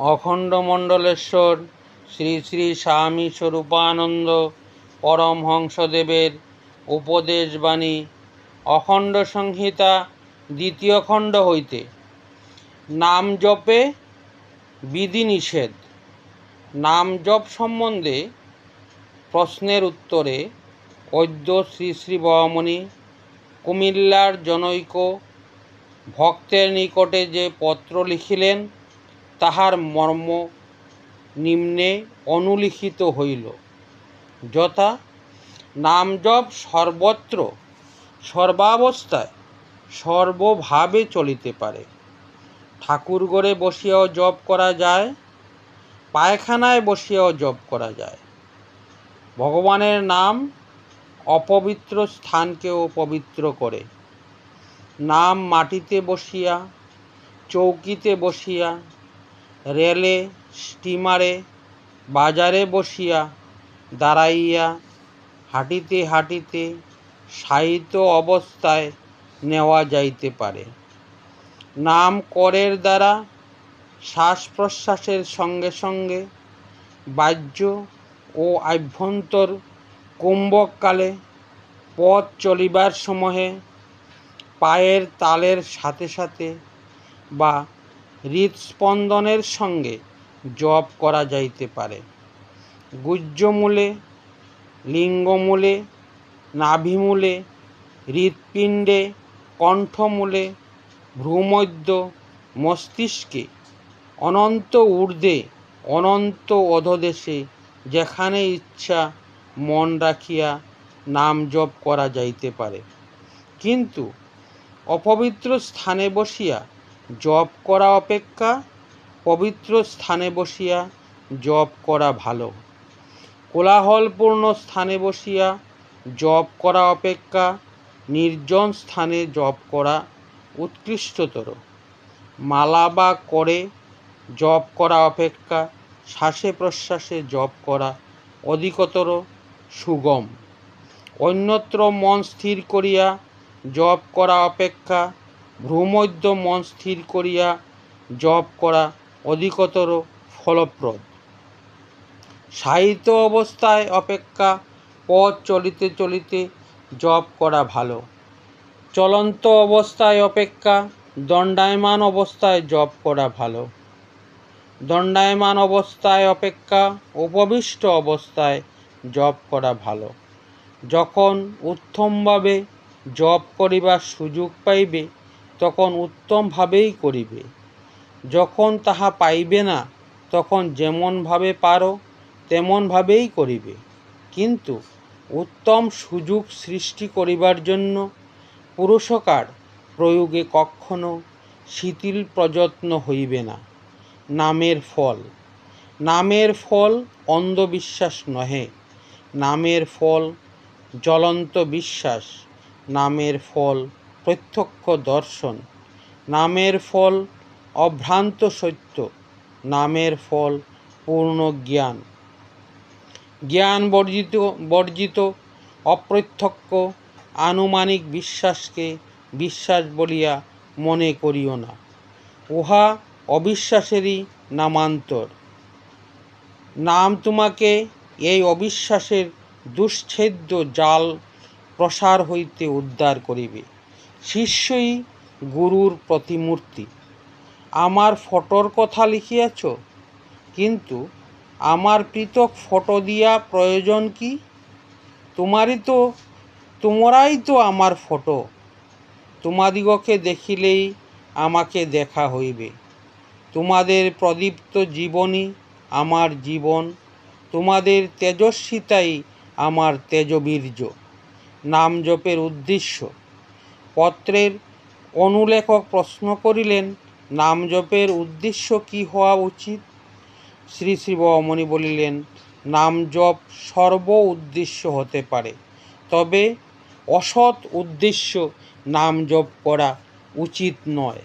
অখণ্ডমণ্ডলেশ্বর শ্রী শ্রী স্বামী স্বরূপানন্দ পরমহংসদেবের উপদেশবাণী অখণ্ড সংহিতা দ্বিতীয় খণ্ড হইতে নাম জপে বিধিনিষেধ। নাম জপ সম্বন্ধে প্রশ্নের উত্তরে অদ্য শ্রী শ্রী বরামণি কুমিল্লার জনৈক ভক্তের নিকটে যে পত্র লিখিলেন তাহার মর্ম নিম্নে অনুলিখিত হইল, যথা: নাম জপ সর্বত্র সর্বাবস্থায় সর্বভাবে চলিতে পারে। ঠাকুরঘরে বসিয়াও জপ করা যায়, পায়খানায় বসিয়াও জপ করা যায়। ভগবানের নাম অপবিত্র স্থানকেও পবিত্র করে। নাম মাটিতে বসিয়া, চৌকিতে বসিয়া, রেলে, স্টিমারে, বাজারে বসিয়া, দাঁড়াইয়া, হাঁটিতে হাঁটিতে, শায়িত অবস্থায় নেওয়া যাইতে পারে। নাম করের দ্বারা শ্বাস প্রশ্বাসের সঙ্গে সঙ্গে বাহ্য ও আভ্যন্তর কুম্ভককালে, পথ চলিবার সময়ে, পায়ের তালের সাথে সাথে বা হৃৎস্পন্দনের সঙ্গে জপ করা যাইতে পারে। গুহ্যমূলে, লিঙ্গমূলে, নাভিমূলে, হৃৎপিণ্ডে, কণ্ঠমূলে, ভ্রূমধ্য, মস্তিষ্কে, অনন্ত ঊর্ধ্বে, অনন্ত অধোদেশে, যেখানে ইচ্ছা মন রাখিয়া নাম জপ করা যাইতে পারে। কিন্তু অপবিত্র স্থানে বসিয়া জপ করা অপেক্ষা পবিত্র স্থানে বসিয়া জপ করা ভালো। কোলাহলপূর্ণ স্থানে বসিয়া জপ করা অপেক্ষা নির্জন স্থানে জপ করা উৎকৃষ্টতর। মালা বা করে জপ করা অপেক্ষা শ্বাসে প্রশ্বাসে জপ করা অধিকতর সুগম। অন্যত্র মন স্থির করিয়া জপ করা অপেক্ষা ভ্রূমধ্য মন স্থির করিয়া জপ করা অধিকতর ফলপ্রদ। শায়িত অবস্থায় অপেক্ষা পথ চলিতে চলিতে জপ করা ভালো। চলন্ত অবস্থায় অপেক্ষা দণ্ডায়মান অবস্থায় জপ করা ভালো। দণ্ডায়মান অবস্থায় অপেক্ষা উপবিষ্ট অবস্থায় জপ করা ভালো। যখন উত্তমভাবে জপ করিবার সুযোগ পাইবে তখন উত্তমভাবেই করিবে। যখন তাহা পাইবে না তখন যেমনভাবে পারো তেমনভাবেই করিবে। কিন্তু উত্তম সুযোগ সৃষ্টি করিবার জন্য পুরুষকার প্রয়োগে কখনো শিথিল প্রযত্ন হইবে না। নামের ফল, নামের ফল অন্ধবিশ্বাস নহে। নামের ফল জ্বলন্ত বিশ্বাস। নামের ফল প্রত্যক্ষ দর্শন। নামের ফল অভ্রান্ত সত্য। নামের ফল পূর্ণ জ্ঞান। জ্ঞান বর্জিত অপ্রত্যক্ষ আনুমানিক বিশ্বাসকে বিশ্বাস বলিয়া মনে করিও না। উহা অবিশ্বাসেরই নামান্তর। নাম তোমাকে এই অবিশ্বাসের দুশ্ছেদ্য জাল প্রসার হইতে উদ্ধার করিবে। শিষ্যই গুরুর প্রতিমূর্তি। আমার ফটোর কথা লিখিয়াছ, কিন্তু আমার পৃথক ফটো দিয়া প্রয়োজন কি? তোমরাই তো আমার ফটো। তোমাদিগকে দেখিলেই আমাকে দেখা হইবে। তোমাদের প্রদীপ্ত জীবনই আমার জীবন। তোমাদের তেজস্বিতাই আমার তেজবীর্য। নাম জপের উদ্দেশ্য। পত্রের অনুলেখক প্রশ্ন করিলেন, নাম জপের উদ্দেশ্য কি হওয়া উচিত? শ্রী শ্রী বরামণি বলিলেন, নাম জপ সর্ব উদ্দেশ্য হতে পারে, তবে অসৎ উদ্দেশ্য নাম জপ করা উচিত নয়।